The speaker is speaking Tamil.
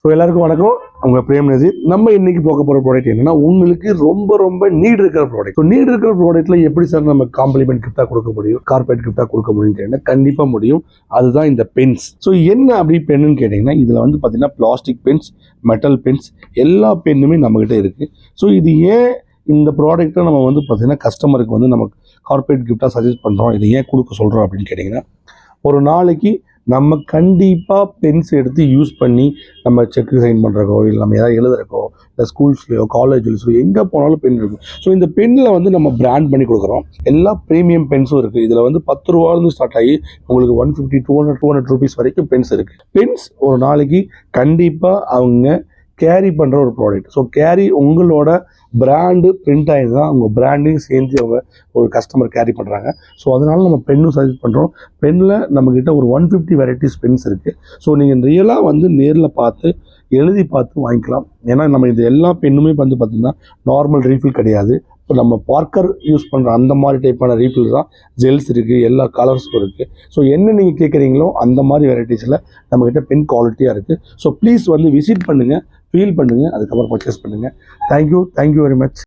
ஸோ எல்லாருக்கும் வணக்கம். அவங்க பிரேம் நசீர். நம்ம இன்னைக்கு போக போகிற ப்ராடக்ட் என்னன்னா, உங்களுக்கு ரொம்ப நீட் இருக்கிற ப்ராடக்ட். ஸோ நீட் இருக்கிற ப்ராடக்ட்ல எப்படி சார் நம்ம காம்ப்ளிமெண்ட் கிஃப்டாக கொடுக்க முடியும், கார்பரேட் கிஃப்டாக கொடுக்க முடியும்னு கேட்டீங்கன்னா கண்டிப்பாக முடியும். அதுதான் இந்த பென்ஸ். ஸோ என்ன அப்படி பென்னு கேட்டிங்கன்னா, இதில் வந்து பார்த்தீங்கன்னா பிளாஸ்டிக் பென்ஸ், மெட்டல் பென்ஸ், எல்லா பென்னுமே நம்மகிட்ட இருக்குது. ஸோ இது ஏன் இந்த ப்ராடக்ட்டை நம்ம வந்து பார்த்தீங்கன்னா கஸ்டமருக்கு வந்து நம்ம கார்பரேட் கிஃப்டாக சஜஸ்ட் பண்ணுறோம், இதை ஏன் கொடுக்க சொல்கிறோம் அப்படின்னு கேட்டிங்கன்னா, ஒரு நாளைக்கு நம்ம கண்டிப்பாக பென்ஸ் எடுத்து யூஸ் பண்ணி நம்ம செக்கு சைன் பண்ணுறக்கோ, இல்லை நம்ம ஏதாவது எழுதுறக்கோ, இல்லை ஸ்கூல்ஸ்லையோ காலேஜ்லையோ எங்கே போனாலும் பென் இருக்கும். ஸோ இந்த பென்னில் வந்து நம்ம பிராண்ட் பண்ணி கொடுக்குறோம். எல்லா ப்ரீமியம் பென்ஸும் இருக்குது. இதில் வந்து 10 ரூபாயிலிருந்து ஸ்டார்ட் ஆகி உங்களுக்கு 150, 200 ரூபீஸ் வரைக்கும் பென்ஸ் இருக்குது. பென்ஸ் ஒரு நாளைக்கு கண்டிப்பாக அவங்க கேரி பண்ணுற ஒரு ப்ராடக்ட். ஸோ கேரி உங்களோட பிராண்டு பிரிண்ட் ஆகி தான் உங்கள் பிராண்டையும் சேர்ந்து அவங்க ஒரு கஸ்டமர் கேரி பண்ணுறாங்க. ஸோ அதனால நம்ம பென்னும் சஜஸ்ட் பண்ணுறோம். பென்னில் நம்மக்கிட்ட ஒரு 150 வெரைட்டிஸ் பென்ஸ் இருக்குது. ஸோ நீங்கள் ரியலாக வந்து நேரில் பார்த்து எழுதி பார்த்து வாங்கிக்கலாம். ஏன்னா நம்ம இது எல்லா பென்னுமே வந்து பார்த்திங்கன்னா நார்மல் ரீஃபில் கிடையாது. இப்போ நம்ம பார்க்கர் யூஸ் பண்ணுற அந்த மாதிரி டைப்பான ரீஃபில் தான். ஜெல்ஸ் இருக்குது, எல்லா கலர்ஸும் இருக்குது. ஸோ என்ன நீங்கள் கேட்குறீங்களோ அந்த மாதிரி வெரைட்டிஸில் நம்மக்கிட்ட பென் குவாலிட்டியாக இருக்குது. ஸோ ப்ளீஸ் வந்து விசிட் பண்ணுங்கள், ஃபீல் பண்ணுங்கள், அதுக்கப்புறம் பர்ச்சேஸ் பண்ணுங்கள். Thank you very much.